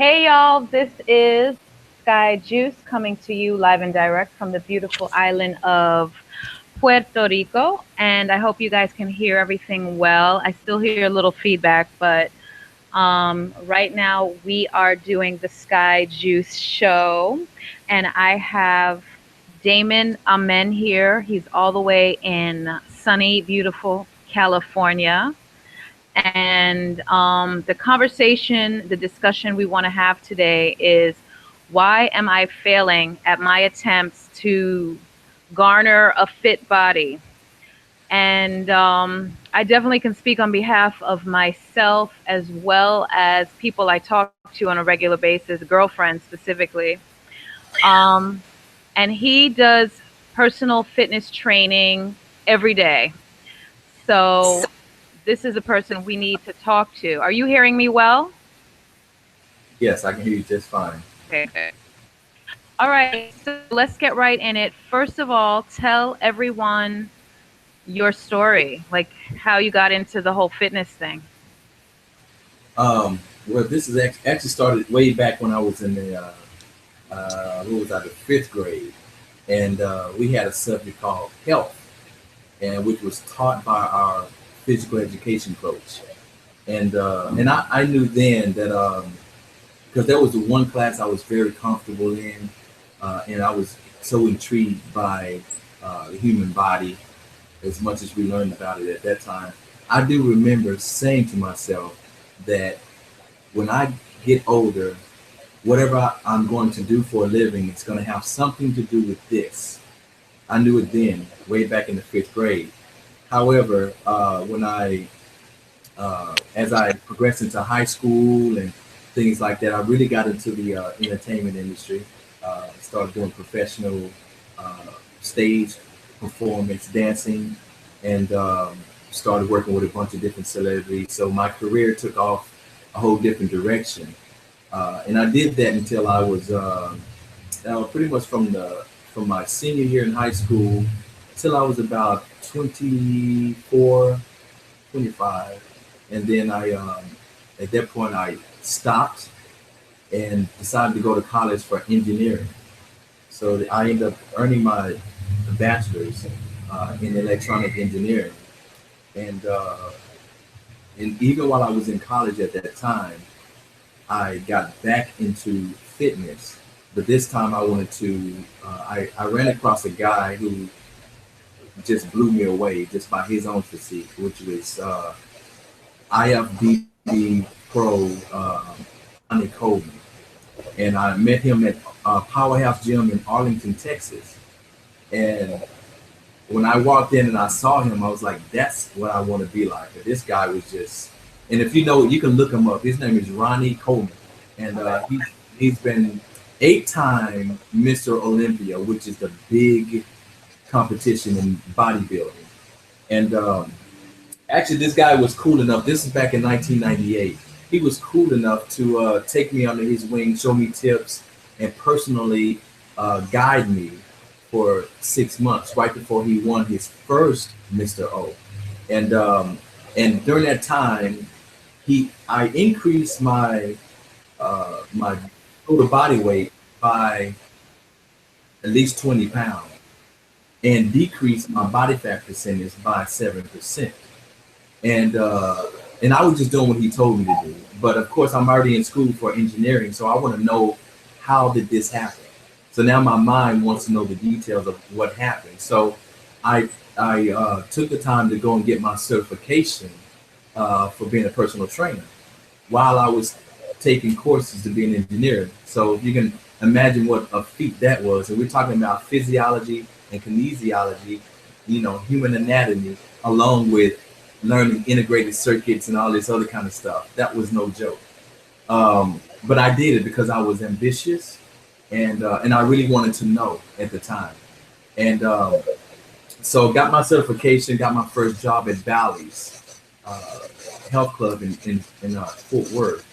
Hey y'all, this is Skai Juice coming to you live and direct from the beautiful island of Puerto Rico. And I hope you guys can hear everything well. I still hear a little feedback, but right now we are doing the Skai Juice show. And I have Damon Amen here. He's all the way in sunny, beautiful California. And the conversation, the discussion we want to have today is why am I failing at my attempts to garner a fit body? And I definitely can speak on behalf of myself as well as people I talk to on a regular basis, girlfriends specifically. Um, and he does personal fitness training every day. So this is a person we need to talk to. Are you hearing me well? Yes, I can hear you just fine. Okay, good. All right, so let's get right in it. First of all, tell everyone your story, like how you got into the whole fitness thing. Well, this is actually started way back when I was in the what was I, the fifth grade, and we had a subject called health, and which was taught by our physical education coach, and I knew then that because that was the one class I was very comfortable in, and I was so intrigued by the human body as much as we learned about it at that time. I do remember saying to myself that when I get older, whatever I'm going to do for a living, it's going to have something to do with this. I knew it then, way back in the fifth grade. However, as I progressed into high school and things like that, I really got into the entertainment industry. Started doing professional uh, stage performance, dancing, and started working with a bunch of different celebrities. So my career took off a whole different direction, and I did that until I was pretty much from my senior year in high school till I was about 24, 25, and then I at that point I stopped and decided to go to college for engineering. So I ended up earning my bachelor's in electronic engineering, and even while I was in college at that time, I got back into fitness. But this time I wanted to. I ran across a guy who just blew me away just by his own physique, which was IFBB pro Ronnie Coleman, and I met him at Powerhouse Gym in Arlington, Texas. And when I walked in and I saw him, I was like, "That's what I want to be like." But this guy was just, and if you know, you can look him up. His name is Ronnie Coleman, and he's been 8-time Mr. Olympia, which is the big competition in bodybuilding. And actually, this guy was cool enough. This is back in 1998. He was cool enough to take me under his wing, show me tips, and personally guide me for 6 months right before he won his first Mr. O. And during that time, I increased my total body weight by at least 20 pounds and decreased my body fat percentage by 7%. And and I was just doing what he told me to do. But of course, I'm already in school for engineering, so I want to know how did this happen. So now my mind wants to know the details of what happened. So I took the time to go and get my certification for being a personal trainer while I was taking courses to be an engineer. So you can imagine what a feat that was. And we're talking about physiology and kinesiology, human anatomy, along with learning integrated circuits and all this other kind of stuff. That was no joke. But I did it because I was ambitious and I really wanted to know at the time. And so got my certification, got my first job at Bally's Health Club in Fort Worth.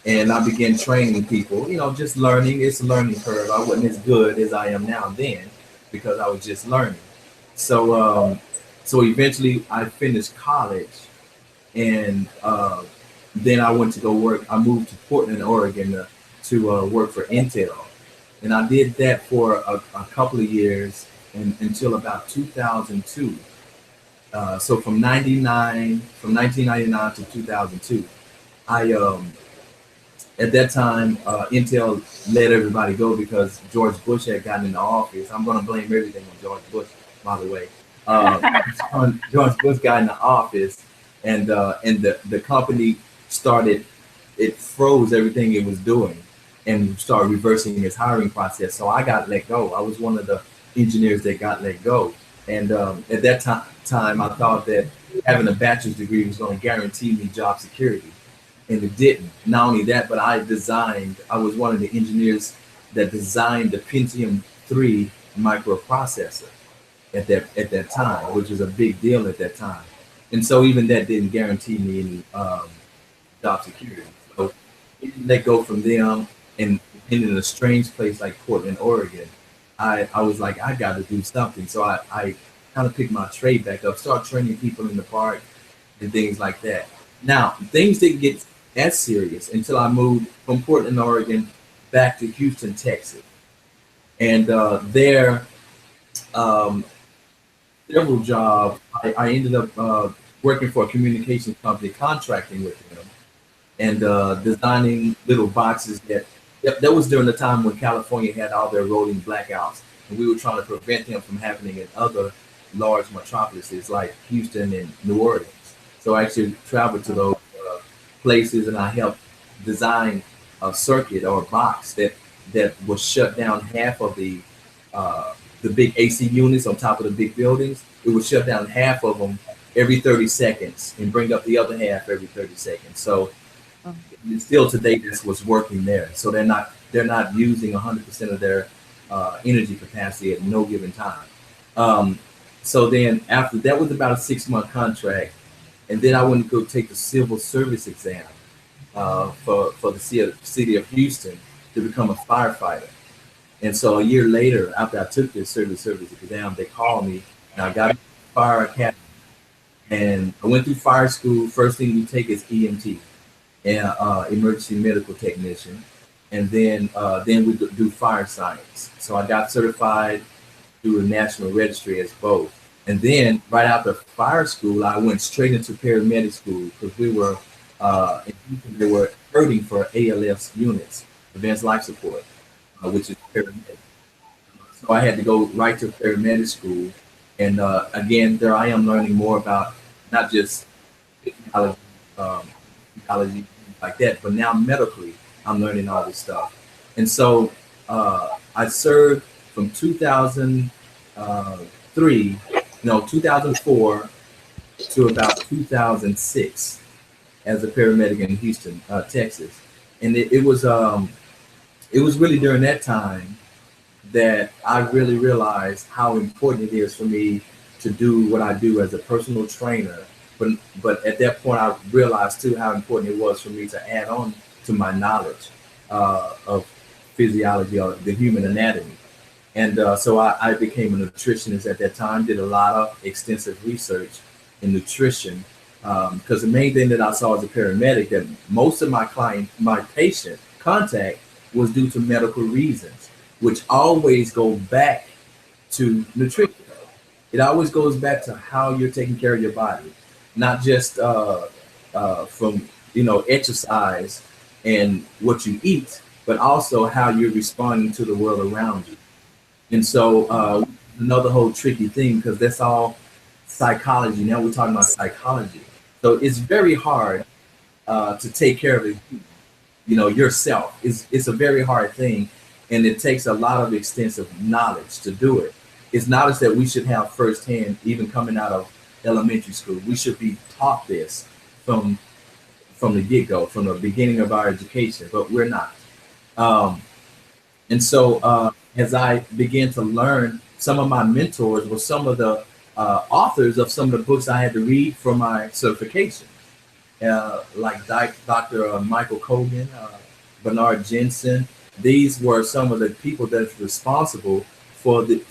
And I began training people, just learning. It's a learning curve. I wasn't as good as I am now then because I was just learning. So so eventually I finished college and then I went to go work. I moved to Portland, Oregon to work for Intel, and I did that for a couple of years until about 2002. So from 1999 to 2002, I at that time Intel let everybody go because George Bush had gotten in the office. I'm going to blame everything on George Bush, by the way. George Bush got in the office, and the company started, it froze everything it was doing and started reversing its hiring process. So I got let go. I was one of the engineers that got let go. And at that time, I thought that having a bachelor's degree was going to guarantee me job security. And it didn't. Not only that, but I was one of the engineers that designed the Pentium 3 microprocessor at that time, which was a big deal at that time. And so even that didn't guarantee me any job security. So let go from them and in a strange place like Portland, Oregon. I was like, I got to do something. So I kind of picked my trade back up, start training people in the park and things like that. Now, things didn't get as serious until I moved from Portland, Oregon, back to Houston, Texas. And there, several jobs, I ended up working for a communications company, contracting with them, and designing little boxes that was during the time when California had all their rolling blackouts, and we were trying to prevent them from happening in other large metropolises like Houston and New Orleans. So I actually traveled to those places, and I helped design a circuit or a box that would shut down half of the big AC units on top of the big buildings. It would shut down half of them every 30 seconds and bring up the other half every 30 seconds. So still today, this was working there. So they're not using 100% of their energy capacity at no given time. So then after that was about a 6-month contract, and then I went to go take the civil service exam for the city of Houston to become a firefighter. And so a year later, after I took this civil service exam, they called me, and I got a fire academy. And I went through fire school. First thing you take is EMT, and emergency medical technician, and then we do fire science. So I got certified through the National Registry as both. And then right after fire school, I went straight into paramedic school because they were hurting for ALS units, advanced life support, which is paramedic. So I had to go right to paramedic school. And again, there I am learning more about not just physiology, ecology, like that, but now medically, I'm learning all this stuff. And so I served from 2004 to about 2006 as a paramedic in Houston, Texas. And it was really during that time that I really realized how important it is for me to do what I do as a personal trainer. But at that point, I realized too how important it was for me to add on to my knowledge of physiology or the human anatomy. And so I became a nutritionist at that time, did a lot of extensive research in nutrition, because the main thing that I saw as a paramedic, that most of my patient contact was due to medical reasons, which always go back to nutrition. It always goes back to how you're taking care of your body, not just from exercise and what you eat, but also how you're responding to the world around you. And so another whole tricky thing, because that's all psychology. Now we're talking about psychology. So it's very hard to take care of it, yourself. It's a very hard thing, and it takes a lot of extensive knowledge to do it. It's knowledge that we should have firsthand, even coming out of elementary school. We should be taught this from the get-go, from the beginning of our education, but we're not. And so as I began to learn, some of my mentors were some of the authors of some of the books I had to read for my certification, like Dr. Michael Kogan, Bernard Jensen. These were some of the people that's responsible for the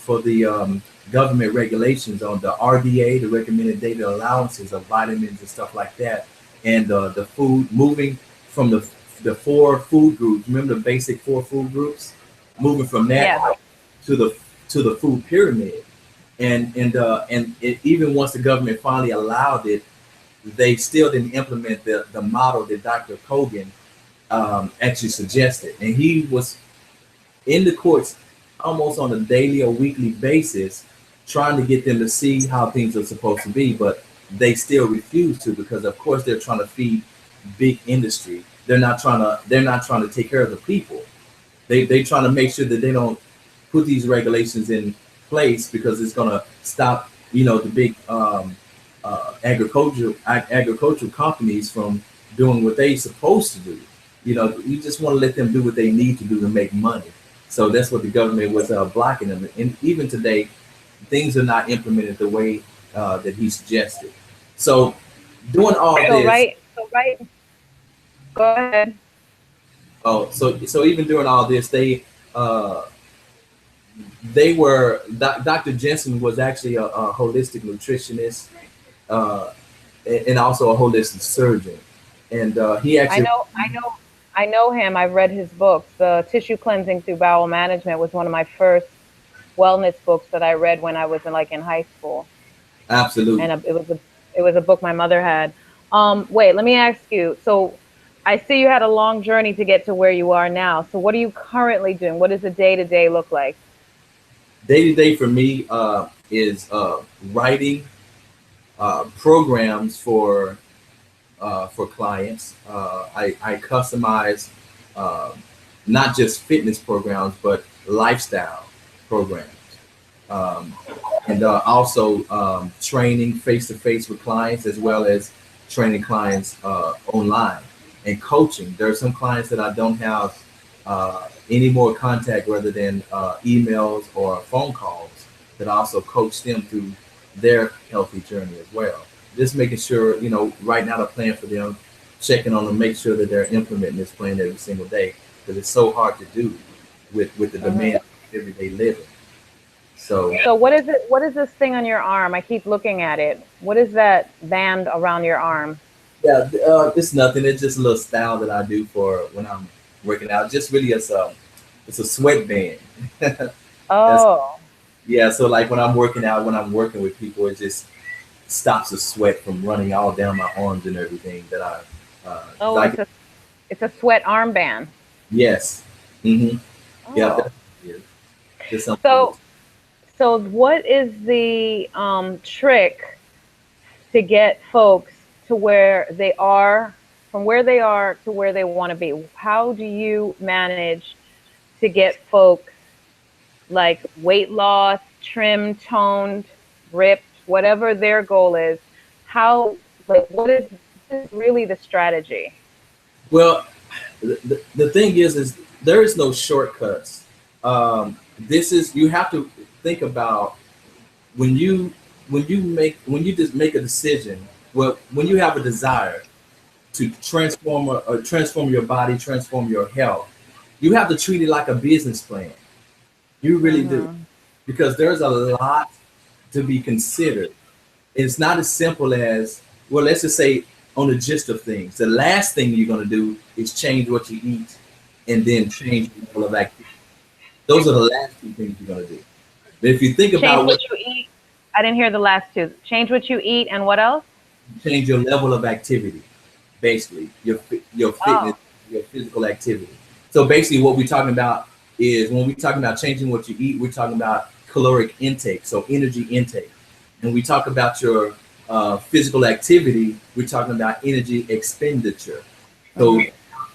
government regulations on the RDA, the recommended daily allowances of vitamins and stuff like that, and the food, moving from the the four food groups. Remember the basic four food groups? Moving from that Yes. to the food pyramid, and it, even once the government finally allowed it, they still didn't implement the model that Dr. Kogan actually suggested, and he was in the courts almost on a daily or weekly basis, trying to get them to see how things are supposed to be, but they still refuse to because, of course, they're trying to feed big industry. They're not trying to take care of the people. They trying to make sure that they don't put these regulations in place because it's going to stop, the big agricultural companies from doing what they supposed to do. You just want to let them do what they need to do to make money. So that's what the government was blocking them. And even today, things are not implemented the way that he suggested. So doing all So this, right. So right. Go ahead. so even doing all this, uh, they were Dr. Jensen was actually a holistic nutritionist uh, and also a holistic surgeon, and he I actually know. I know. I know him. I've read his books. The Tissue Cleansing Through Bowel Management was one of my first wellness books that I read when I was in high school, absolutely. and it was a book my mother had. Wait, let me ask you. So, I see you had a long journey to get to where you are now. So, what are you currently doing? What does a day to day look like? Day to day for me is writing programs for clients. I customize uh, not just fitness programs, but lifestyle programs. Um, and also training face to face with clients as well as training clients online and coaching. There are some clients that I don't have any more contact rather than emails or phone calls that I also coach them through their healthy journey as well. Just making sure, right now the plan for them, checking on them, make sure that they're implementing this plan every single day because it's so hard to do with the demand Hmm. of everyday living. So So, what is it? What is this thing on your arm? I keep looking at it. What is that band around your arm? yeah, it's nothing. It's just a little style that I do for when I'm working out. Just really it's a sweatband. That's Oh, yeah. So like when I'm working out, when I'm working with people, it just stops the sweat from running all down my arms and everything. That cause oh, I get, it's a sweat armband. yes, mm-hmm, yeah, Oh, that's it. Just something. so so what is the trick to get folks to where they are, from where they are to where they want to be? How do you manage to get folks like weight loss, trim, toned, ripped, whatever their goal is? How, like, what is really the strategy? Well, the thing is there is no shortcuts. This is you have to think about when you when you just make a decision. Well, when you have a desire to transform your body, transform your health, you have to treat it like a business plan. You really do Mm-hmm. because there's a lot to be considered. It's not as simple as, well, let's just say on the gist of things, the last thing you're going to do is change what you eat and then change your level of activity. Those are the last two things you're going to do. But if you think Change about what what you eat. I didn't hear the last two. Change what you eat and what else? change your level of activity, basically your fitness, Oh, your physical activity. So basically, what we're talking about is when we're talking about changing what you eat, we're talking about caloric intake, so energy intake. And we talk about your physical activity, we're talking about energy expenditure. So hmm,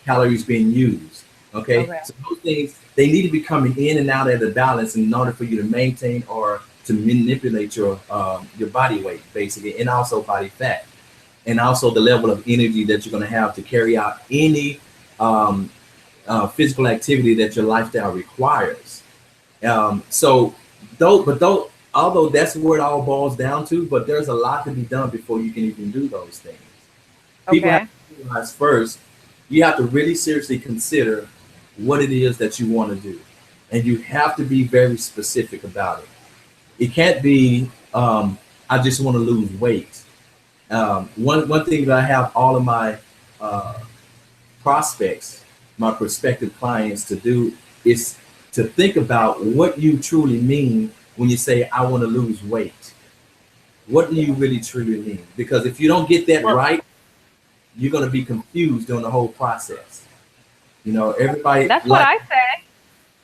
calories being used. Okay, okay. so those things they need to be coming in and out of the balance in order for you to maintain or to manipulate your body weight, basically, and also body fat, and also the level of energy that you're going to have to carry out any um, physical activity that your lifestyle requires. So, although that's where it all boils down to, but there's a lot to be done before you can even do those things. People have Okay. to realize first, you have to really seriously consider what it is that you want to do, and you have to be very specific about it. It can't be, I just want to lose weight. One thing that I have all of my uh, prospects, my prospective clients to do is to think about what you truly mean when you say, I want to lose weight. What do you really truly mean? Because if you don't get that Well, right, you're going to be confused during the whole process. You know, everybody that's what like, I say.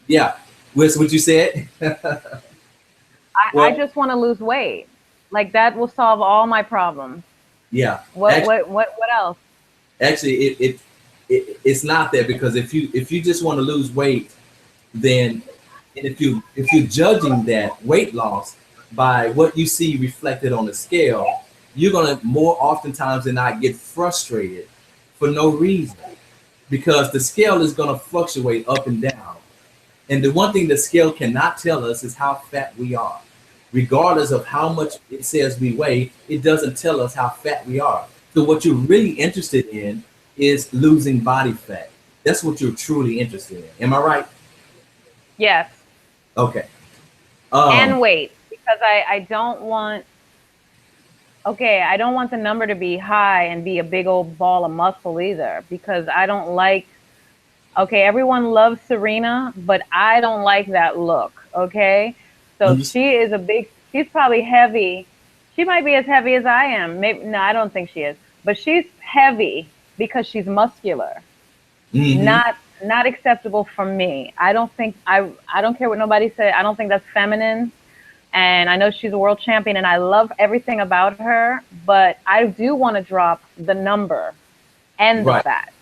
yeah, what's what you said? I Well, just want to lose weight. Like that will solve all my problems. yeah, What actually, what what what else? it's not that, because if you just want to lose weight, then, and if you're judging that weight loss by what you see reflected on the scale, you're gonna more oftentimes than not get frustrated for no reason, because the scale is gonna fluctuate up and down. And the one thing the scale cannot tell us is how fat we are. Regardless of how much it says we weigh, it doesn't tell us how fat we are. So what you're really interested in is losing body fat. That's what you're truly interested in. Am I right? Yes. Okay. And Um, weight because I don't want okay, I don't want the number to be high and be a big old ball of muscle either because I don't like okay, everyone loves Serena, but I don't like that look, okay? So understand. she is a big she's probably heavy. She might be as heavy as I am. Maybe no, I don't think she is. But she's heavy because she's muscular. Hmm. Not acceptable for me. I don't care what nobody said. I don't think that's feminine. And I know she's a world champion and I love everything about her, but I do want to drop the number and the Right. fat.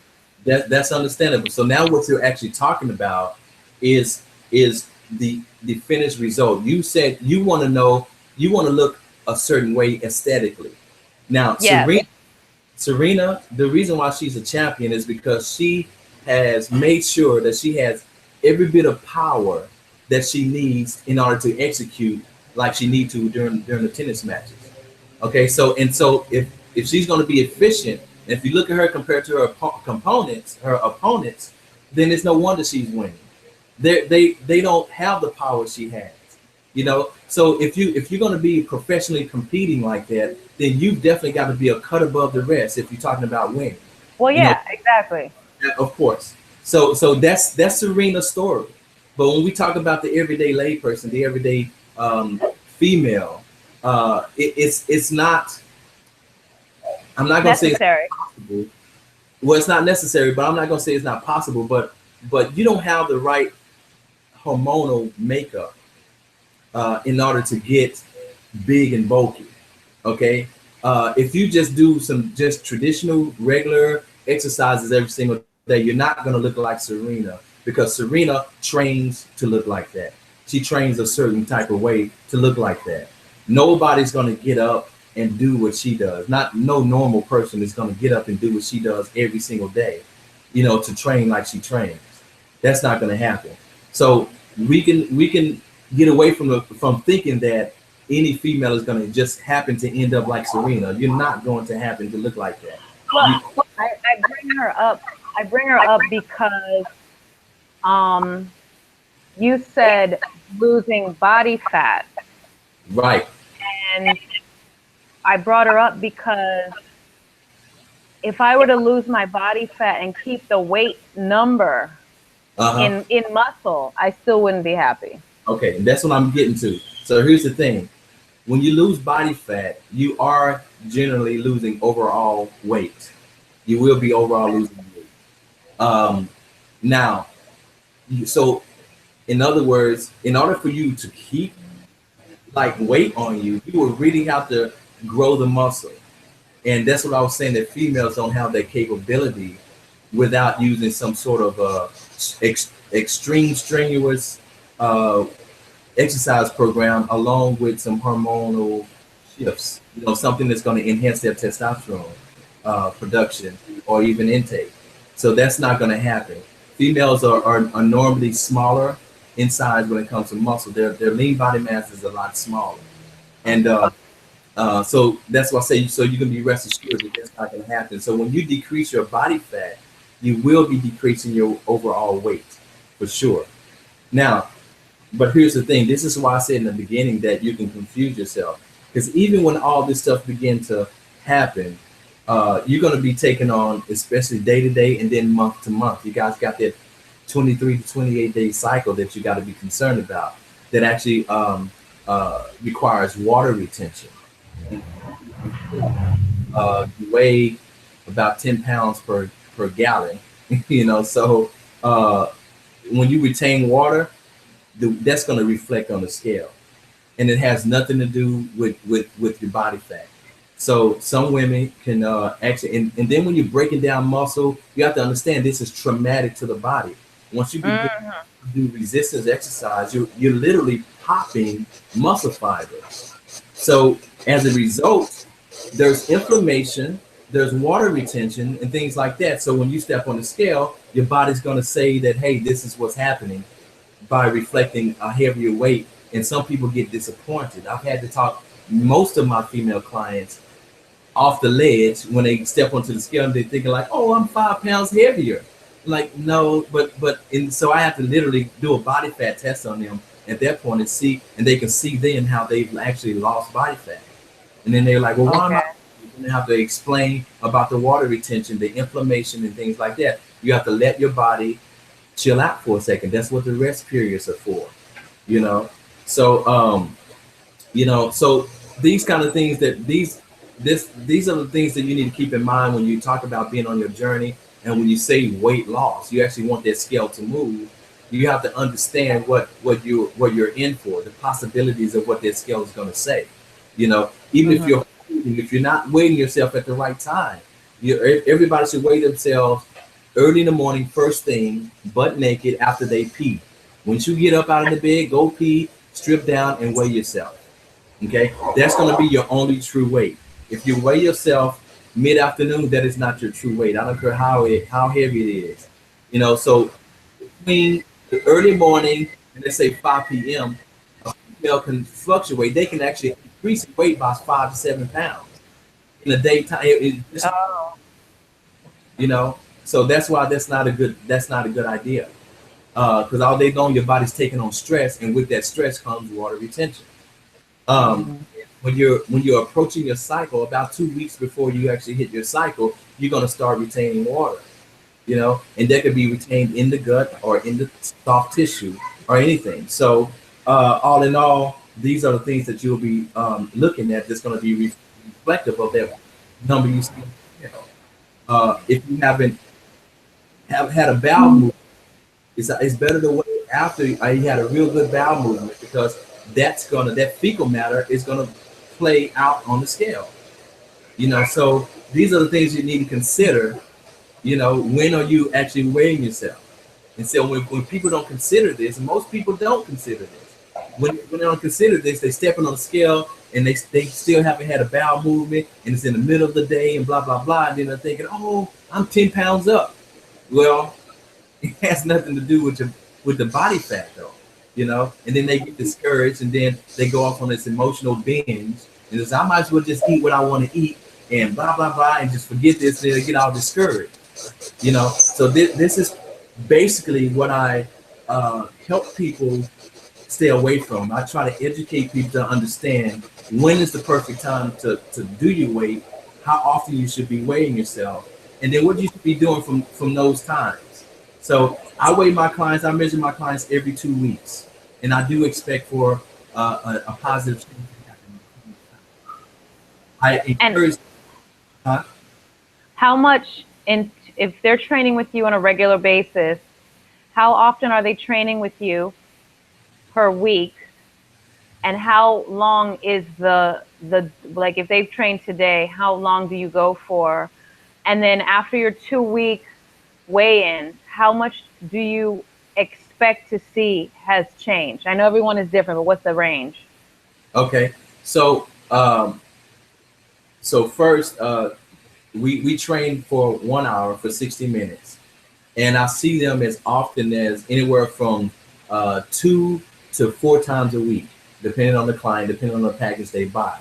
That's understandable. So now what you're actually talking about is the finished result. You said you want to know, you want to look a certain way aesthetically. Now, Yes. Serena, the reason why she's a champion is because she has made sure that she has every bit of power that she needs in order to execute like she needs to during the tennis matches. Okay, so if she's going to be efficient, and if you look at her compared to her opponents, then it's no wonder she's winning. They don't have the power she has. You know, so if you're going to be professionally competing like that, then you've definitely got to be a cut above the rest if you're talking about winning. Well, You know, yeah, exactly. of course. So that's Serena's story. But when we talk about the everyday layperson, the everyday female, it's not. I'm not gonna say it's Necessary. possible. Well, it's not necessary, but I'm not gonna say it's not possible. But you don't have the right hormonal makeup in order to get big and bulky. Okay, if you just do some just traditional regular exercises every single day, you're not gonna look like Serena, because Serena trains to look like that. She trains a certain type of way to look like that. Nobody's gonna get up and do what she does. Not no normal person is gonna get up and do what she does every single day, you know, to train like she trains. That's not gonna happen. So we can get away from thinking that any female is gonna just happen to end up like Serena. You're not going to happen to look like that. Well, You, I bring her up. I bring her up because um, you said losing body fat, right. and I brought her up because if I were to lose my body fat and keep the weight number Uh-huh. in muscle, I still wouldn't be happy. Okay, and that's what I'm getting to. So here's the thing. When you lose body fat, you are generally losing overall weight. You will be overall losing weight. Um, now, so in other words, in order for you to keep like weight on you, you will really have to grow the muscle. And that's what I was saying, that females don't have that capability without using some sort of extreme strenuous uh, exercise program along with some hormonal shifts. You know, something that's going to enhance their testosterone production or even intake. So that's not going to happen. Females are normally smaller in size when it comes to muscle. Their lean body mass is a lot smaller, and so that's why I say, so you can be rest assured that that's not going to happen. So when you decrease your body fat, you will be decreasing your overall weight for sure. Now, but here's the thing. This is why I said in the beginning that you can confuse yourself, because even when all this stuff began to happen, you're going to be taking on, especially day to day and then month to month. You guys got that 23 to 28-day cycle that you got to be concerned about that actually requires water retention. You weigh about 10 pounds per gallon, so uh, when you retain water, that's going to reflect on the scale, and it has nothing to do with your body fat. So some women can actually, and then when you're breaking down muscle, you have to understand this is traumatic to the body. Once you begin Mm-hmm. to do resistance exercise, you're literally popping muscle fibers. So as a result, there's inflammation, there's water retention, and things like that. So when you step on the scale, your body's going to say that, hey, this is what's happening by reflecting a heavier weight. And some people get disappointed. I've had to talk most of my female clients off the ledge when they step onto the scale and they're thinking like, oh, I'm 5 pounds heavier. Like, no, but and so I have to literally do a body fat test on them at that point and see, and they can see then how they've actually lost body fat. And then they're like, well, why am I? Okay. You have to explain about the water retention, the inflammation, and things like that. You have to let your body chill out for a second. That's what the rest periods are for, you know. So, so these kind of things that these are the things that you need to keep in mind when you talk about being on your journey. And when you say weight loss, you actually want that scale to move. You have to understand what you're in for, the possibilities of what that scale is going to say. Even Mm-hmm. if you're not weighing yourself at the right time, everybody should weigh themselves early in the morning, first thing, butt naked after they pee. Once you get up out of the bed, go pee, strip down, and weigh yourself. Okay, that's going to be your only true weight. If you weigh yourself mid-afternoon, that is not your true weight. I don't care how heavy it is. So between the early morning and let's say 5 p.m., a female can fluctuate. They can actually increase weight by 5 to 7 pounds in the daytime. Oh, You know, so that's why that's not a good idea. Because all day long your body's taking on stress, and with that stress comes water retention. Um, mm-hmm. when you're approaching your cycle, about 2 weeks before you actually hit your cycle, you're gonna start retaining water. And that could be retained in the gut or in the soft tissue or anything. So, all in all, these are the things that you'll be looking at that's going to be reflective of that number you see. If you haven't have had a bowel movement, it's better to wait after you had a real good bowel movement because that fecal matter is gonna play out on the scale. So these are the things you need to consider. When are you actually weighing yourself? And so when people don't consider this, and most people don't consider this, when they don't consider this, they stepping on the scale and they still haven't had a bowel movement and it's in the middle of the day and blah blah blah. And then they're thinking, oh, I'm 10 pounds up. Well, it has nothing to do with the body fat though, And then they get discouraged and then they go off on this emotional binge and it's I might as well just eat what I want to eat and blah blah blah and just forget this and they get all discouraged. So this is basically what I help people stay away from. I try to educate people to understand when is the perfect time to do your weight, how often you should be weighing yourself, and then what you should be doing from those times. So I weigh my clients, I measure my clients every 2 weeks, and I do expect for a positive change to happen. I And encourage. Huh? how much in if they're training with you on a regular basis, how often are they training with you per week? And how long is the like if they've trained today, how long do you go for? And then after your 2 week weigh-in, how much do you expect to see has changed? I know everyone is different, but what's the range? Okay, so first, we train for 1 hour for 60 minutes, and I see them as often as anywhere from 2 to 4 times a week, depending on the client, depending on the package they buy.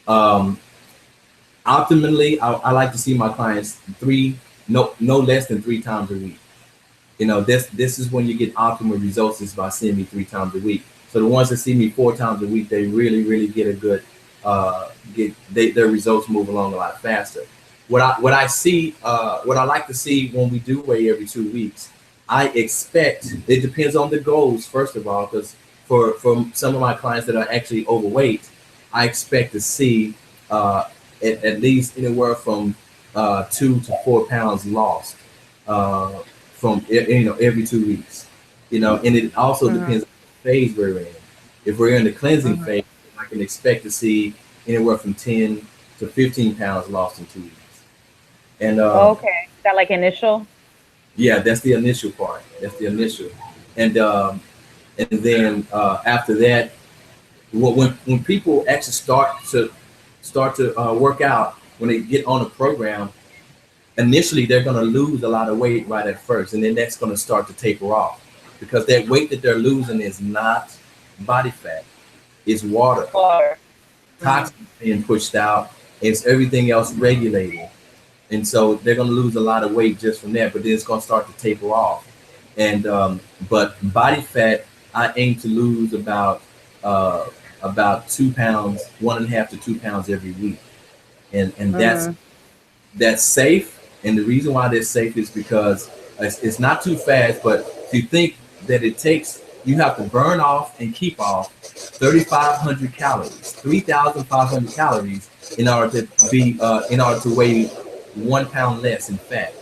Um, Optimally, I like to see my clients no less than 3 times a week. This is when you get optimal results is by seeing me 3 times a week. So the ones that see me 4 times a week, they really, really get a good their results move along a lot faster. what I see, what I like to see when we do weigh every 2 weeks, I expect, it depends on the goals first of all, because for some of my clients that are actually overweight, I expect to see at least anywhere from 2 to 4 pounds lost from every 2 weeks. And it also Mm-hmm. depends on the phase we're in. If we're in the cleansing Mm-hmm. phase, I can expect to see anywhere from 10 to 15 pounds lost in 2 weeks. And Okay. Is that like initial? yeah, that's the initial part. That's the initial. And then after that, when people actually start to work out, when they get on a program, initially they're going to lose a lot of weight right at first, and then that's going to start to taper off because that weight that they're losing is not body fat, it's water, Water. Mm-hmm. toxins being pushed out, it's everything else regulating. And so they're going to lose a lot of weight just from that, but then it's going to start to taper off. And but body fat, I aim to lose uh, about 2 pounds, 1.5 to 2 pounds every week, and Mm-hmm. that's safe. And the reason why that's safe is because it's not too fast, but if you think that you have to burn off and keep off 3,500 calories, 3,500 calories in order to weigh 1 pound less in fat.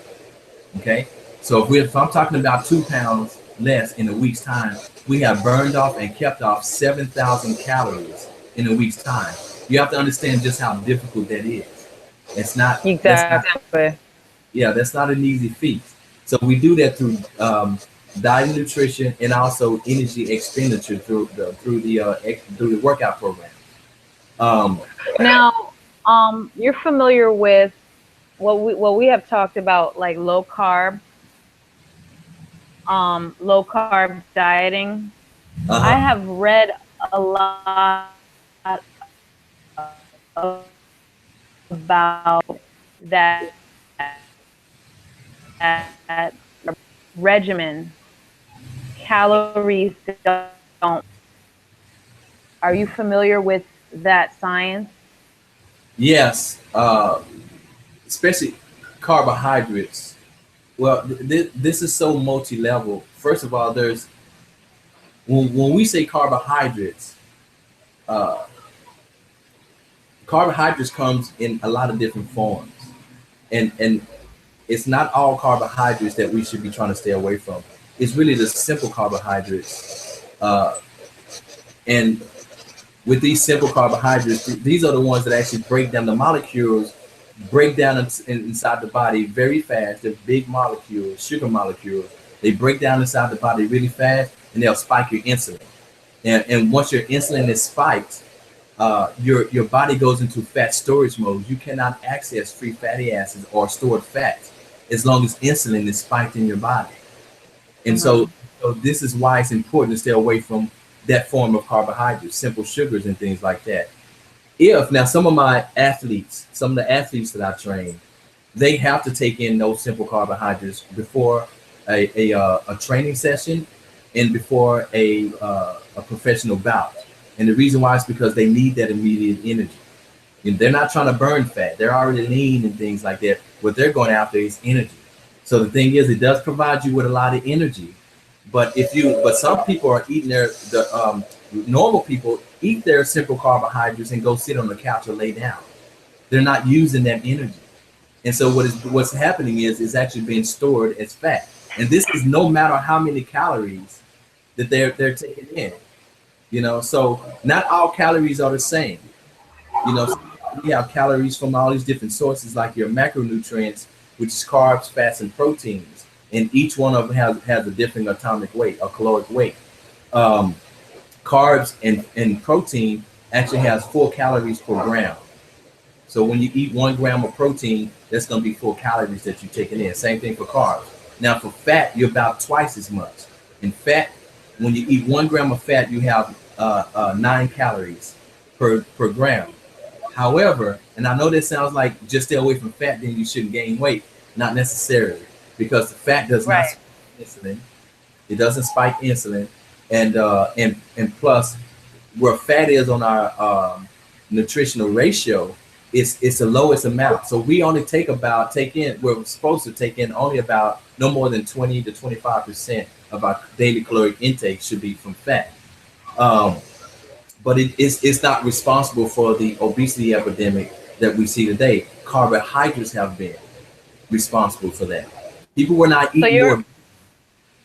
Okay, so if I'm talking about 2 pounds less in a week's time, we have burned off and kept off 7,000 calories in a week's time. You have to understand just how difficult that is. It's not. That's not. Exactly. Yeah, that's not an easy feat. So we do that through diet and nutrition, and also energy expenditure through the workout program. Um, Now, you're familiar with what we have talked about, like low carb dieting. I uh-huh. have read a lot about that regimen, calories don't. Are you familiar with that science? Yes, especially carbohydrates. Well, this is so multi-level. First of all, there's when we say carbohydrates, uh, carbohydrates comes in a lot of different forms, and it's not all carbohydrates that we should be trying to stay away from. It's really the simple carbohydrates, and with these simple carbohydrates, these are the ones that actually break down the molecules, break down inside the body very fast. They're big molecules, sugar molecules. They break down inside the body really fast, and they'll spike your insulin. And once your insulin is spiked, your body goes into fat storage mode. You cannot access free fatty acids or stored fats as long as insulin is spiked in your body. And so, Hmm. so this is why it's important to stay away from that form of carbohydrates, simple sugars and things like that. If now some of the athletes that I train, they have to take in those simple carbohydrates before a training session and before a professional bout. And the reason why is because they need that immediate energy. And they're not trying to burn fat. They're already lean and things like that. What they're going after is energy. So the thing is, it does provide you with a lot of energy. But some people are eating normal people eat their simple carbohydrates and go sit on the couch or lay down. They're not using that energy. And so what's happening is it's actually being stored as fat. And this is no matter how many calories that they're taking in. So not all calories are the same. So we have calories from all these different sources, like your macronutrients, which is carbs, fats, and proteins. And each one of them has a different atomic weight or caloric weight. Um, Carbs and protein actually has 4 calories per gram. So when you eat 1 gram of protein, that's going to be 4 calories that you're taking in. Same thing for carbs. Now for fat, you're about twice as much. In fat, when you eat 1 gram of fat, you have 9 calories per gram. However, and I know this sounds like just stay away from fat, then you shouldn't gain weight. Not necessarily, because the fat does not Right. spike insulin. It doesn't spike insulin, and plus, where fat is on our nutritional ratio, it's the lowest amount. So we only we're supposed to take in only about no more than 20 to 25% of our daily caloric intake should be from fat. Um, but it's not responsible for the obesity epidemic that we see today. Carbohydrates have been responsible for that. People were not So eating you're more;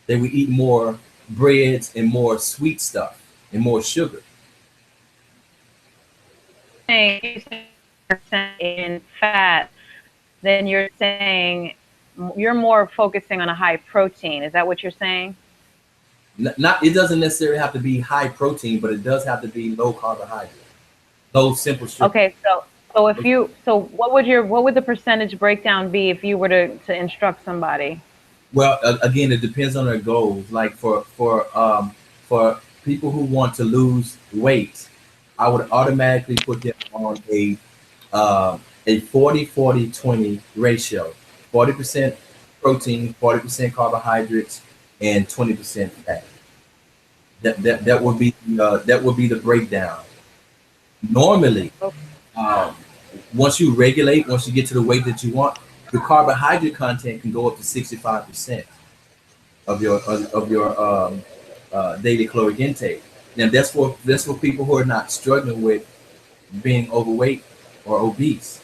they were eating more breads and more sweet stuff and more sugar. saying in fat, then you're saying you're more focusing on a high protein. Is that what you're saying? Not it doesn't necessarily have to be high protein, but it does have to be low carbohydrate, low simple sugar. Okay, so if you so what would the percentage breakdown be if you were to instruct somebody? Well, again, it depends on their goals. Like for people who want to lose weight, I would automatically put them on a 40-40-20 ratio. 40% protein, 40% carbohydrates, and 20% fat. That would be the breakdown. Normally, um, once you get to the weight that you want, the carbohydrate content can go up to 65% of your daily caloric intake. Now that's for people who are not struggling with being overweight or obese.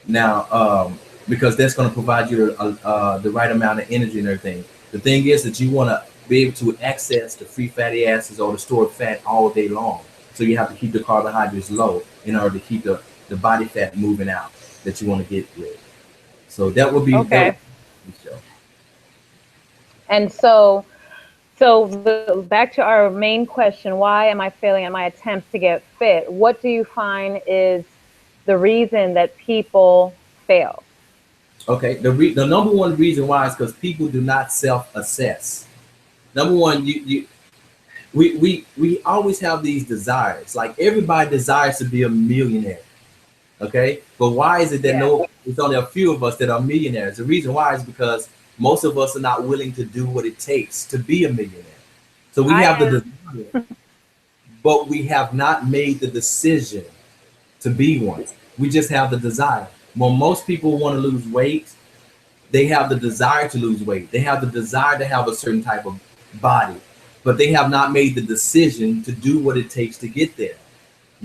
Now, because that's going to provide you the right amount of energy and everything. The thing is that you want to be able to access the free fatty acids or the stored fat all day long. So you have to keep the carbohydrates low in order to keep the body fat moving out that you want to get rid. So that would Okay. be the show. And so back to our main question, why am I failing at my attempts to get fit? What do you find is the reason that people fail? Okay, the number one reason why is because people do not self-assess. Number one, we always have these desires. Like everybody desires to be a millionaire. Okay, but why is it that Yeah. no? It's only a few of us that are millionaires. The reason why is because most of us are not willing to do what it takes to be a millionaire. So we I have the am. desire, but we have not made the decision to be one. We just have the desire. When most people want to lose weight, they have the desire to lose weight. They have the desire to have a certain type of body, but they have not made the decision to do what it takes to get there.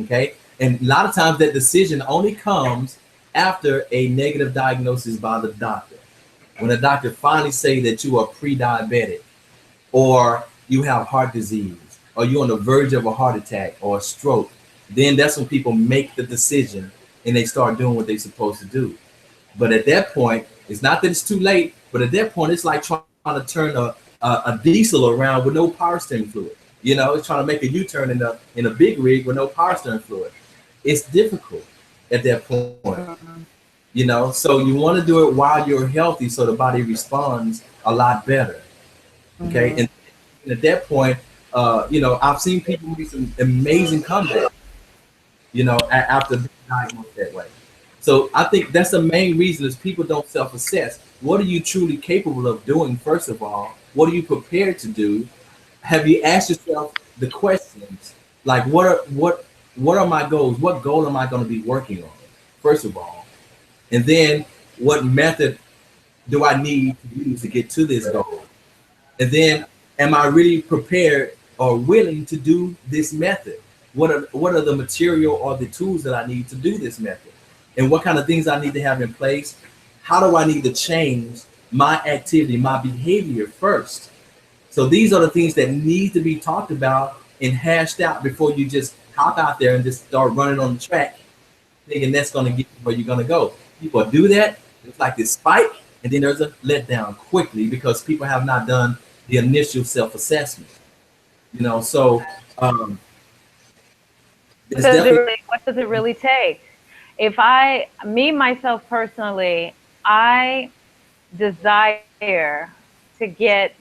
Okay. And a lot of times that decision only comes after a negative diagnosis by the doctor. When the doctor finally say that you are pre-diabetic or you have heart disease or you're on the verge of a heart attack or a stroke, then that's when people make the decision and they start doing what they're supposed to do. But at that point, it's not that it's too late, but at that point, it's like trying to turn a diesel around with no power steering fluid. You know, it's trying to make a U-turn in a big rig with no power steering fluid. It's difficult at that point. Mhm. You know, so you want to do it while you're healthy so the body responds a lot better. Okay. Mhm. And at that point, I've seen people make some amazing comebacks, after being diagnosed that way. So I think that's the main reason is people don't self-assess. What are you truly capable of doing, first of all? What are you prepared to do? Have you asked yourself the questions like what are my goals? What goal am I going to be working on, first of all? And then what method do I need to use to get to this goal? And then am I really prepared or willing to do this method? What are the material or the tools that I need to do this method? And what kind of things I need to have in place? How do I need to change my activity, my behavior first? So these are the things that need to be talked about and hashed out before you just hop out there and just start running on the track, thinking that's going to get you where you're going to go. People do that. It's like this spike, and then there's a letdown quickly because people have not done the initial self-assessment. So it's definitely What does it really take? If me myself personally, I desire to get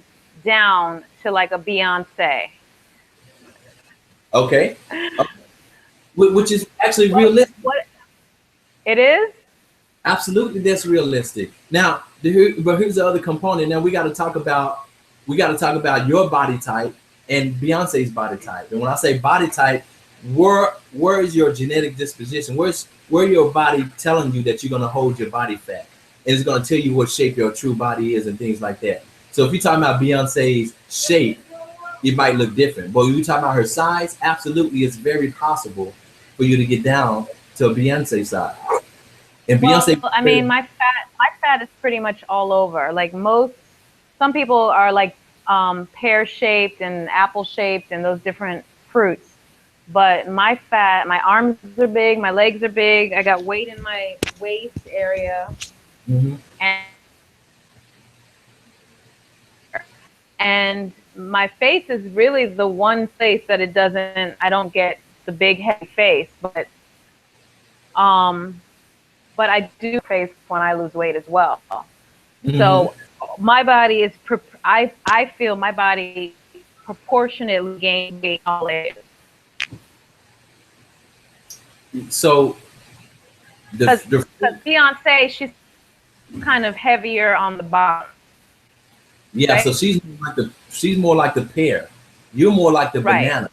down to like a Beyonce. okay. Which is actually What realistic. what it is? Absolutely, that's realistic. Now, but here's the other component. Now we got to talk about your body type and Beyonce's body type. And when I say body type, where is your genetic disposition? Where your body telling you that you're gonna hold your body fat, and it's gonna tell you what shape your true body is and things like that. So if you're talking about Beyonce's shape, it might look different. But when you're talking about her size, absolutely, it's very possible for you to get down to a Beyonce size. And Well, Beyonce, I mean, my fat is pretty much all over. Like some people are like pear shaped and apple shaped and those different fruits. But my fat, my arms are big, my legs are big. I got weight in my waist area, mhm. and my face is really the one place that it doesn't. I don't get the big heavy face, um, but I do face when I lose weight as well. Mhm. So my body is, I feel my body proportionately gains weight all ages. So Because the Beyonce, she's kind of heavier on the bottom, yeah, so right? she's more like the pear. You're more like the Right. banana.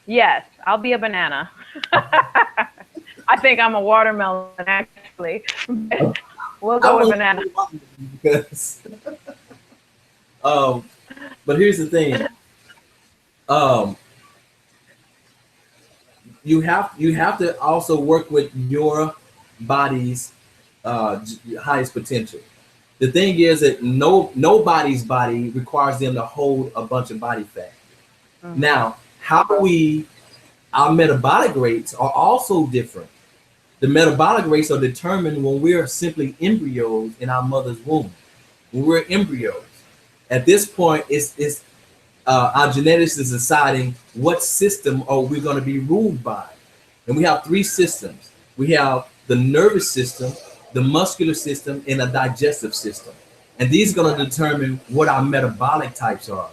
Yes, I'll be a banana. I think I'm a watermelon, actually. We'll I go with want banana. because um, but here's the thing. Um, you have to also work with your body's highest potential. The thing is that nobody's body requires them to hold a bunch of body fat. Hmm. Now, our metabolic rates are also different. The metabolic rates are determined when we're simply embryos in our mother's womb. When we're embryos, at this point, it's our genetics is deciding what system are we going to be ruled by. And we have three systems. We have the nervous system, the muscular system, and a digestive system. And these are going to determine what our metabolic types are.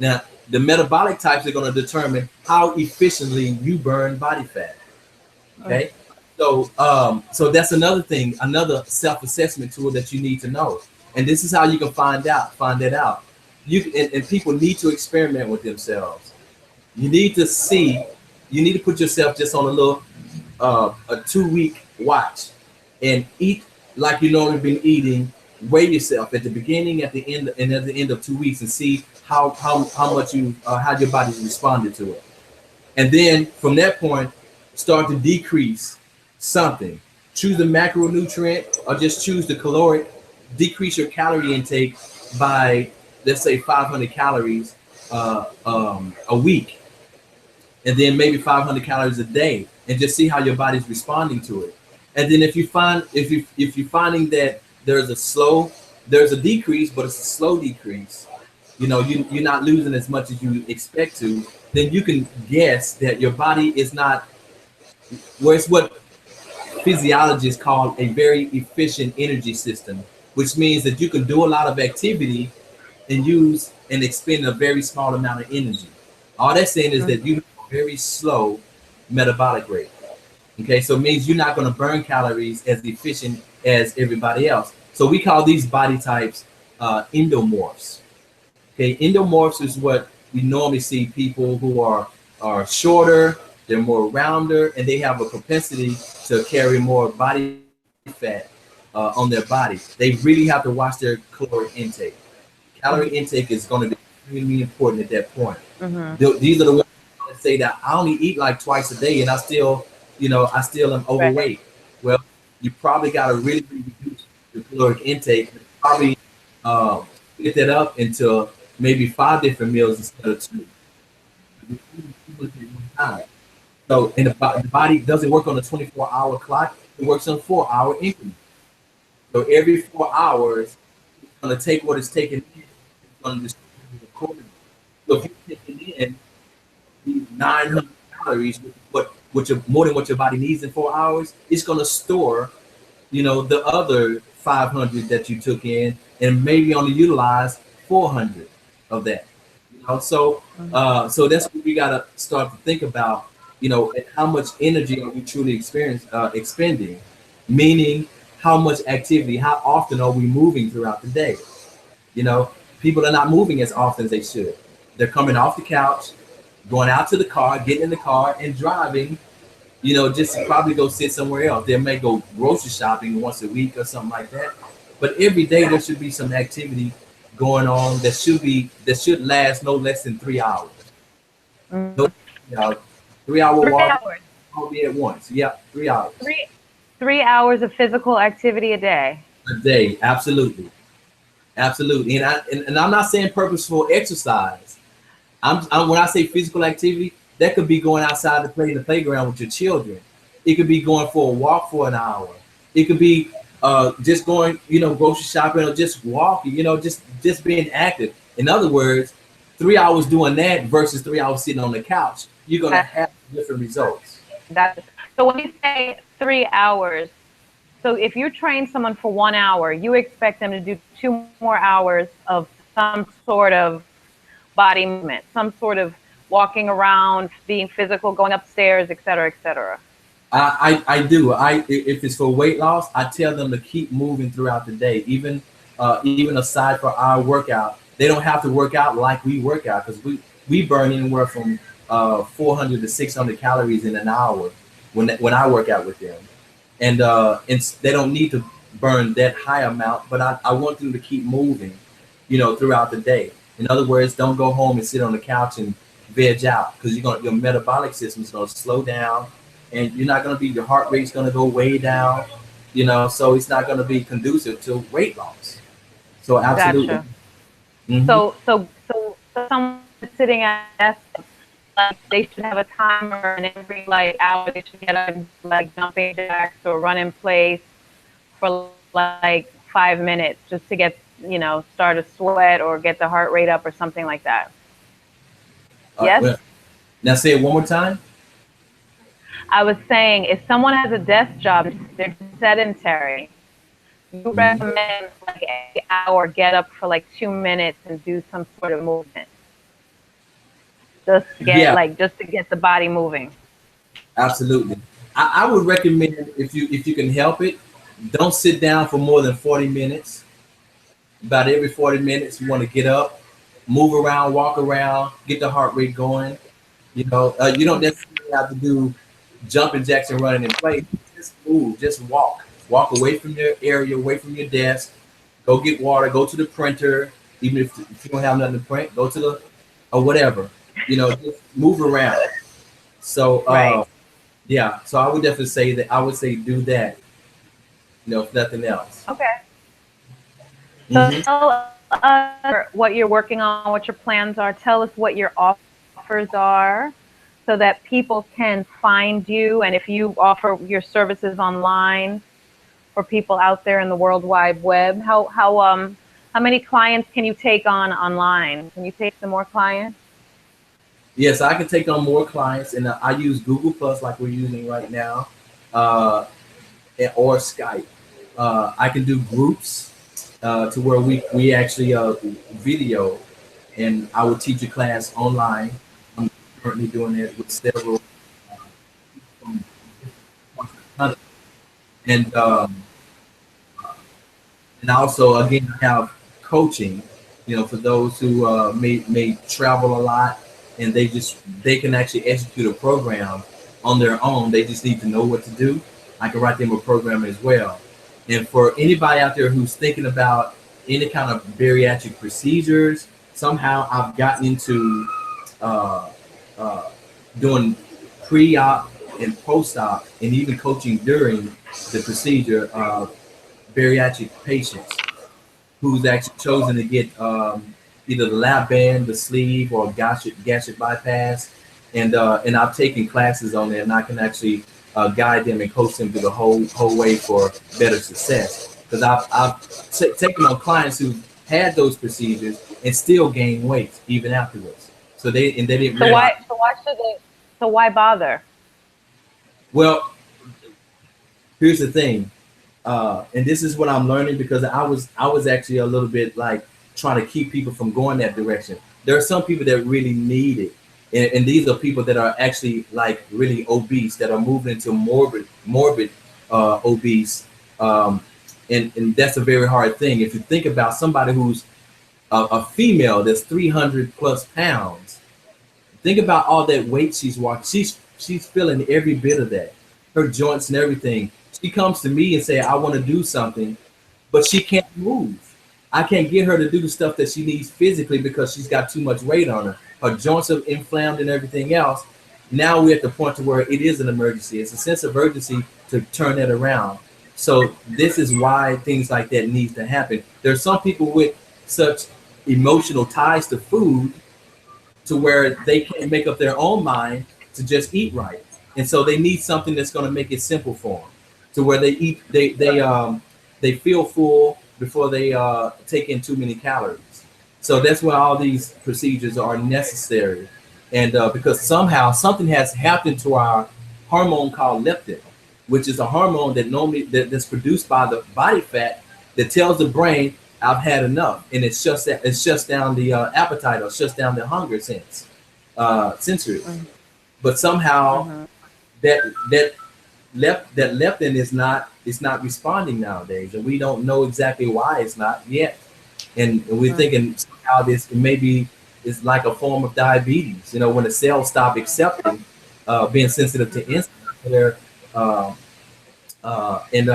Now, the metabolic types are going to determine how efficiently you burn body fat. Okay. So that's another thing, another self-assessment tool that you need to know. And this is how you can find that out. And people need to experiment with themselves. You need to see, you need to put yourself just on a little a 2 week watch and eat like you normally been eating. Weigh yourself at the beginning, at the end, and at the end of 2 weeks, and see how much how your body's responded to it. And then from that point, start to decrease something. Choose the macronutrient or just choose the caloric. Decrease your calorie intake by, let's say, 500 calories a week, and then maybe 500 calories a day, and just see how your body's responding to it. And then if you're finding that there's a decrease, but it's a slow decrease, you're not losing as much as you expect to, then you can guess that your body is not where it's what physiologists call a very efficient energy system, which means that you can do a lot of activity and use and expend a very small amount of energy. All that's saying is that you have a very slow metabolic rate. Okay, so it means you're not going to burn calories as efficient as everybody else. So we call these body types endomorphs. Okay, endomorphs is what we normally see people who are shorter, they're more rounder, and they have a propensity to carry more body fat on their body. They really have to watch their caloric intake. Calorie intake is going to be extremely important at that point. Hmm. These are the ones that say that I only eat like twice a day and I still am Right. overweight. Well, you probably got to really reduce your caloric intake. Probably get that up into maybe 5 different meals instead of two. So, and the body doesn't work on a 24-hour clock. It works on 4 hour increments. So every 4 hours, it's going to take what it's taking in. It's going to distribute it accordingly. So if you're taking in these 900 calories, which are more than what your body needs in 4 hours, it's going to store, the other 500 that you took in, and maybe only utilize 400 of that. So that's what we got to start to think about. And how much energy are we truly expending? Meaning, how much activity, how often are we moving throughout the day? You know, People are not moving as often as they should. They're coming off the couch. going out to the car, getting in the car and driving, just to probably go sit somewhere else. They may go grocery shopping once a week or something like that. But every day there should be some activity going on that should last no less than 3 hours. No, Mm. 3 hour Three walk hours. all be at once. Yeah, 3 hours 3 3 hours of physical activity a day. a day. Absolutely, absolutely. And I'm not saying purposeful exercise. I'm when I say physical activity, that could be going outside to play in the playground with your children. It could be going for a walk for an hour. It could be just going, grocery shopping or just walking. Just being active. In other words, 3 hours doing that versus 3 hours sitting on the couch, you're gonna That's have different results. that's so when you say 3 hours, so if you train someone for 1 hour, you expect them to do 2 more hours of some sort of body movement, some sort of walking around, being physical, going upstairs, et cetera, et cetera. I do. If it's for weight loss, I tell them to keep moving throughout the day. Even aside for our workout, they don't have to work out like we work out because we burn anywhere from 400 to 600 calories in an hour when I work out with them, and they don't need to burn that high amount. But I want them to keep moving, throughout the day. In other words, don't go home and sit on the couch and veg out because your metabolic system is going to slow down and you're not going to be your heart rate's going to go way down, so it's not going to be conducive to weight loss. So absolutely. Gotcha. Hmm. So someone sitting at a desk, like they should have a timer, and every like hour they should get up and like jumping jacks or run in place for like 5 minutes just to get start a sweat or get the heart rate up or something like that. Yes. Well, now say it one more time. I was saying if someone has a desk job, they're sedentary, you Hmm. recommend like every hour get up for like 2 minutes and do some sort of movement Yeah, just to get the body moving. absolutely. I would recommend if you can help it, don't sit down for more than 40 minutes. About every 40 minutes, you want to get up, move around, walk around, get the heart rate going. You don't necessarily have to do jumping jacks and running in place. Just move, just walk away from your area, away from your desk. Go get water. Go to the printer. Even if you don't have nothing to print, go to the or whatever. Just move around. So Right. yeah. So I would definitely say that I would say do that. If nothing else. Okay. So Hmm. tell us what you're working on, what your plans are. Tell us what your offers are so that people can find you, and if you offer your services online for people out there in the World Wide Web, how many clients can you take on online? Can you take some more clients? Yes, I can take on more clients, and I use Google Plus like we're using right now, uh, or Skype. I can do groups to where we actually video, and I will teach a class online. I'm currently doing it with several from different parts of the country. And also again I have coaching, for those who may travel a lot and they can actually execute a program on their own. They just need to know what to do. I can write them a program as well. And for anybody out there who's thinking about any kind of bariatric procedures, somehow I've gotten into uh, uh, doing pre-op and post-op and even coaching during the procedure bariatric patients who's actually chosen to get either the lap band, the sleeve, or gastric bypass, and I've taken classes on it, and I can actually guide them and coach them through the whole way for better success. Because I've taken on clients who had those procedures and still gain weight even afterwards. So they didn't So realize. why should they? So why bother? Well, here's the thing. And this is what I'm learning because I was actually a little bit like trying to keep people from going that direction. There are some people that really need it, and these are people that are actually like really obese that are moving into morbid obese, um, and that's a very hard thing. If you think about somebody who's a female that's 300 plus pounds, Think about all that weight she's walking. She's feeling every bit of that, her joints and everything. She comes to me and say, "I want to do something," but she can't move. I can't get her to do the stuff that she needs physically because she's got too much weight on her. Her joints are inflamed and everything else. Now we're at the point to where it is an emergency. It's a sense of urgency to turn that around. So this is why things like that needs to happen. There's some people with such emotional ties to food to where they can't make up their own mind to just eat right, and so they need something that's going to make it simple for them, to where they eat they feel full before they take in too many calories. So that's why all these procedures are necessary, and because somehow something has happened to our hormone called leptin, which is a hormone that that's produced by the body fat that tells the brain I've had enough, and it shuts down the appetite or shuts down the hunger sensory. But somehow that that that leptin is not responding nowadays, and we don't know exactly why it's not yet. And we're thinking somehow this maybe is like a form of diabetes. You know, when the cells stop accepting being sensitive to insulin, they're and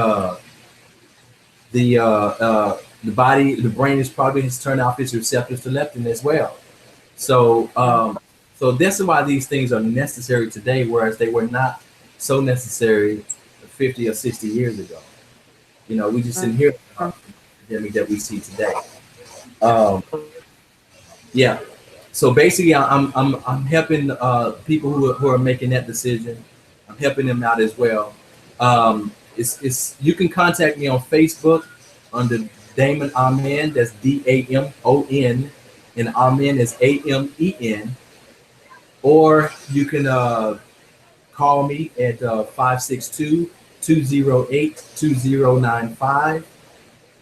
the body, the brain is probably has turned off its receptors to leptin as well. So, so that's why these things are necessary today, whereas they were not so necessary 50 or 60 years ago. You know, we just didn't hear about the epidemic that we see today. Um, yeah. So basically, I'm helping people who are making that decision. I'm helping them out as well. It's you can contact me on Facebook under Damon Amen. That's Damon, and Amen is Amen. Or you can call me at 562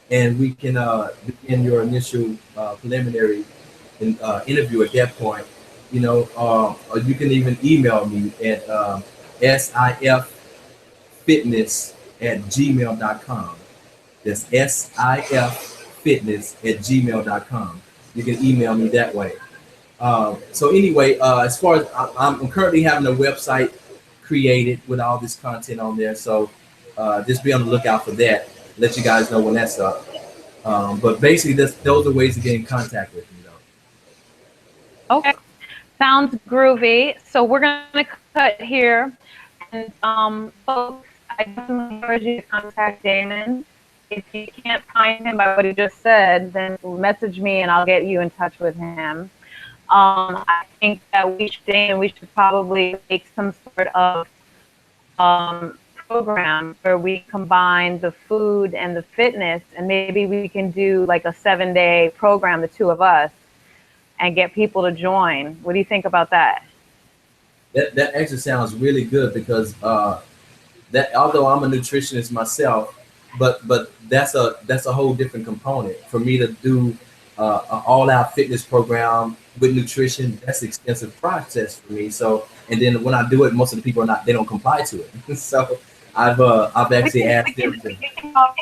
and we can begin your initial preliminary interview at that point. You know, or you can even email me at siffitness@gmail.com. That's siffitness@gmail.com. You can email me that way. So anyway, as far as I'm currently having a website created with all this content on there, so just be on the lookout for that. Let you guys know when that's up. But basically, those are ways to get in contact with me, though. Okay, sounds groovy. So we're gonna cut here, and folks, I definitely encourage you to contact Damon. If you can't find him by what he just said, then message me and I'll get you in touch with him. I think that we should probably make some sort of program where we combine the food and the fitness, and maybe we can do like a 7-day program, the two of us, and get people to join. What do you think about that? That actually sounds really good because that although I'm a nutritionist myself, but that's a whole different component for me to do an all-out fitness program with nutrition. That's an extensive process for me. So, and then when I do it, most of the people they don't comply to it. So I've actually asked them to. We can talk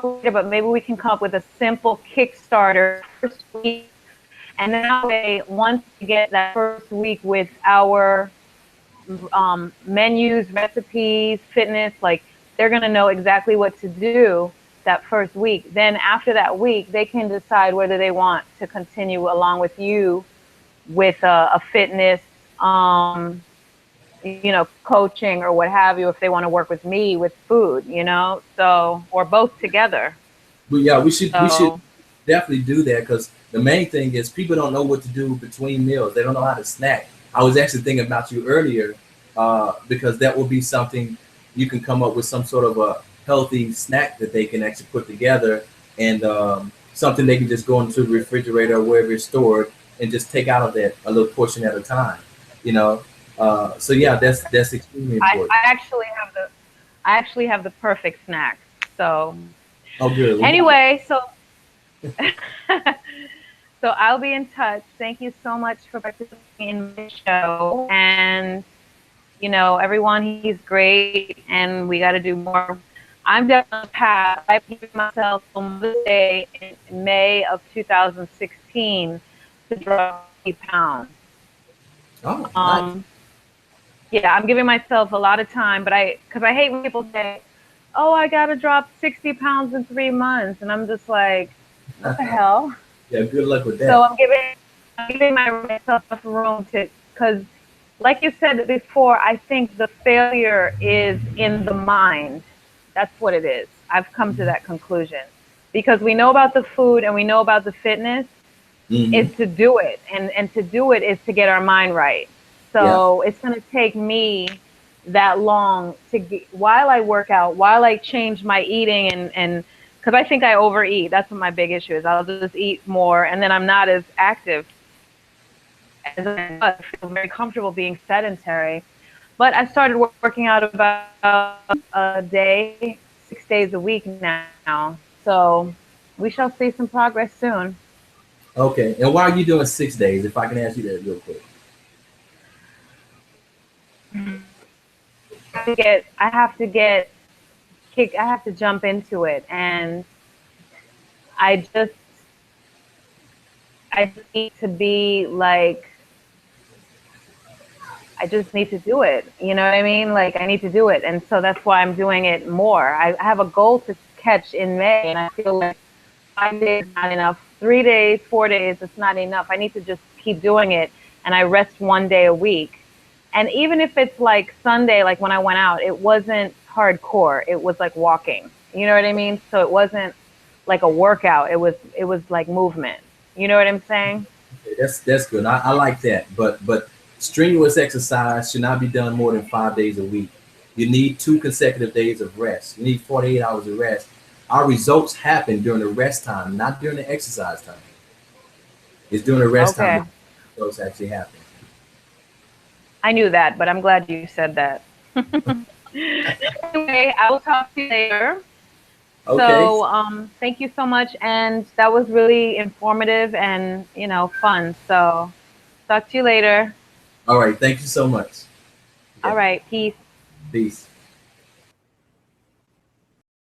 later, but maybe we can come up with a simple Kickstarter first week, and that way, once we get that first week with our menus, recipes, fitness, like they're going to know exactly what to do that first week. Then after that week, they can decide whether they want to continue along with you with a fitness, coaching or what have you, if they want to work with me with food, so, or both together. But yeah, we should definitely do that because the main thing is people don't know what to do between meals. They don't know how to snack. I was actually thinking about you earlier because that will be something you can come up with, some sort of a healthy snack that they can actually put together, and something they can just go into the refrigerator or wherever it's stored and just take out of that a little portion at a time. So yeah, that's extremely important. I actually have the perfect snack. So Oh, good. anyway, so so I'll be in touch. Thank you so much for participating in my show. And everyone, he's great, and we got to do more. I'm definitely on the path. I gave myself on Mother's Day in May of 2016 to drop 50 pounds. Oh, nice. Um, yeah, I'm giving myself a lot of time, but because I hate when people say, "Oh, I got to drop 60 pounds in 3 months," and I'm just like, "What the hell?" Yeah, good luck with So that. I'm giving myself room to, because, like you said before, I think the failure is in the mind. That's what it is. I've come to that conclusion because we know about the food and we know about the fitness. Hmm. It's to do it, and to do it is to get our mind right. Yeah. So it's going to take me that long to get, while I work out, while I change my eating, and because I think I overeat. That's what my big issue is. I'll just eat more, and then I'm not as active as I was. I feel very comfortable being sedentary. But I started working out about a day, 6 days a week now. So we shall see some progress soon. Okay. And why are you doing 6 days? If I can ask you that real quick. I have to get kick. I have to jump into it, and I just, I just need to be like, I just need to do it. You know what I mean? Like I need to do it, and so that's why I'm doing it more. I have a goal to catch in May, and I feel like 5 days is not enough. 3 days, 4 days, it's not enough. I need to just keep doing it, and I rest one day a week. And even if it's like Sunday, like when I went out, it wasn't hardcore. It was like walking. You know what I mean? So it wasn't like a workout. It was like movement. You know what I'm saying? Okay, that's good. I like that. But strenuous exercise should not be done more than 5 days a week. You need 2 consecutive days of rest. You need 48 hours of rest. Our results happen during the rest time, not during the exercise time. It's during the rest time that Okay. results actually happen. I knew that, but I'm glad you said that. Anyway, I will talk to you later. Okay. So, thank you so much. And that was really informative and, fun. So, talk to you later. All right. Thank you so much. All Okay. right. Peace. Peace.